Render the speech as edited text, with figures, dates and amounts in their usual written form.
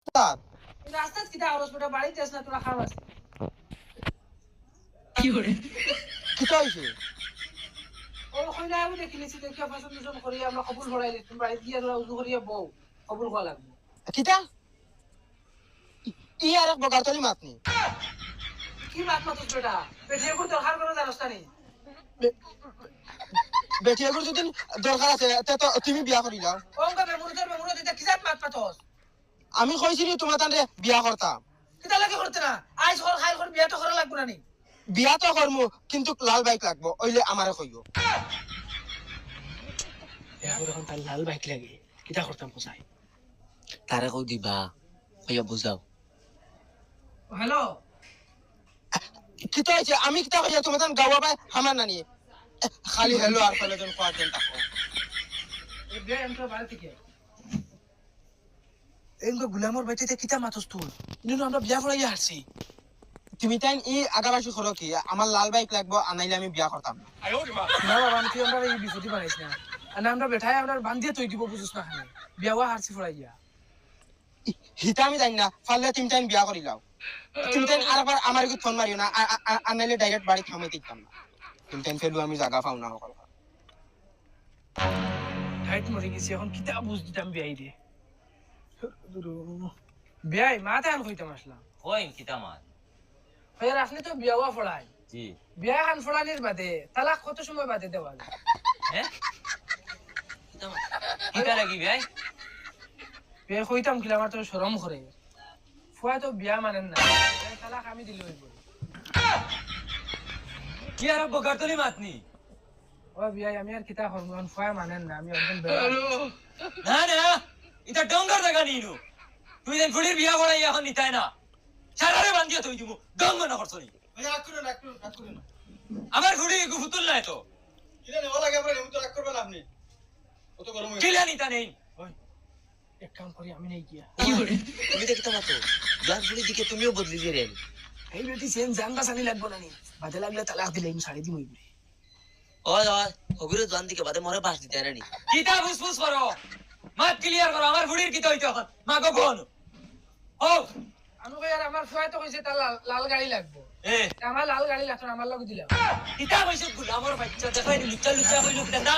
রাস্তা কিটা আওয়াজ পড়া বাড়িতে আস না তোরা খাওয়াস কি করে কিটা হইছে ও কইলা আমি দেখিলিছি দেখি পছন্দ পছন্দ করি আমরা কবুল ভরাইলি তুমি বাড়ি গিয়ে তোরা উজু করিয়া বউ কবুল করা লাগবে কিটা ই আর এক বগারতলি মাতনি কি বাত মাতুস বেটা পেটে করে দরকার করে জানোস না নি বেটিয়াগুর যদি দরকার আছে তো তুমি বিয়া করি যাও ওঙ্গা মেমুরুদের দিতে কি জাত মাত মাতস আমি কইছিলি তোমার তানরে বিয়া করতাম কিটা লাগে করতে না আইস ঘর খাইল করে বিয়া তো করা লাগবে না নি বিয়া তো করমু কিন্তু লাল বাইক লাগবো ওইলে আমারে কইও এখন তার লাল বাইক লাগে কিটা করতাম পোসাই তারে কই দিবা কইয়া বুঝাও হ্যালো কিটা হইছে আমি কিটা কইয়া তোমার তান গাওয়া বাই হামার নানি খালি হেলো আর ফলে জন কোয়া দেন তাকো এই বিয়া এন্ট্রা বাড়ি থেকে এঙ্গো গুলামর বাইতে কিটা মাতস তুই কিন্তু আমরা বিয়া করাইয়া আসছি তুমি তাই ই আগাবাসি করো কি আমার লাল বাইক লাগবো আনাইলে আমি বিয়া করতাম না বাবা আমি তুই আমরা এই বিপত্তি বানাইছ না আর আমরা বেঠাই আমরা বান্ধিয়ে তুই দিব বুঝছ না খানে বিয়াওয়া হারছি ফড়াইয়া হিতা আমি জানি না ফাললে তুমি তাই বিয়া করি লাও তুমি তাই আরেকবার আমার কি ফোন মারিও না আনাইলে ডাইরেক্ট বাড়ি থামাই দিতাম না তুমি তাই ফেলু আমি জায়গা পাও না সকল ঠাইট মরে গেছি এখন কিতা বুঝ দিতাম বিয়াই রে বিয়াই মাতে আন কইতাম আসলাম কই কিতা মাত ভাইয়ার আপনি তো বিয়াওয়া ফড়াই জি বিয়া খান ফড়ানির বাদে তালাক কত সময় বাদে দেওয়া যায় হ্যাঁ কিতা লাগি ভাই বিয়া কইতাম কিলা আমার তো শরম করে ফুয়া তো বিয়া মানেন না তালাক আমি দিলে হইব কি আর বগারতলি মাতনি ও বিয়াই আমি আর কিতা করব এখন ফুয়া মানেন না আমি একদম না না এটা ডঙ্গর জায়গা নিনু তুই দেন ফুলির বিয়া করাই এখন নিতাই না সারারে বান্ধিয়া তুই দিব ডঙ্গ না করছনি রাগ করো না রাগ করো না আমার ফুলি গুফুতুল নাই তো কিলা নেওয়া লাগে আমরা এমন তো রাগ করবেন আপনি কত গরম হয়ে কিলা নিতা নেই এক কাম করি আমি নেই গিয়া তুমি দেখতে মাতো জান ফুলি দিকে তুমিও বদলি দিয়ে রেন এই বেটি সেন জান বাসানি লাগবো না নি বাদে লাগলে তালাক দিলে আমি ছাড়ি দিমই বলে ওই ওই হগুরে জান দিকে বাদে মরে বাস দিতে রানি কিতা ফুসফুস করো মাত ক্লিয়ার করো আমার ফুলির কিতা হইতো এখন মা গো কোন ও আমি কই আর আমার ফুয়া তো কইছে তার লাল গাড়ি লাগবো এ আমার লাল গাড়ি লাগতো না আমার লগে দিলাম কিতা কইছ গুলামর বাচ্চা দেখাই লুচা লুচা কইলো কিতা না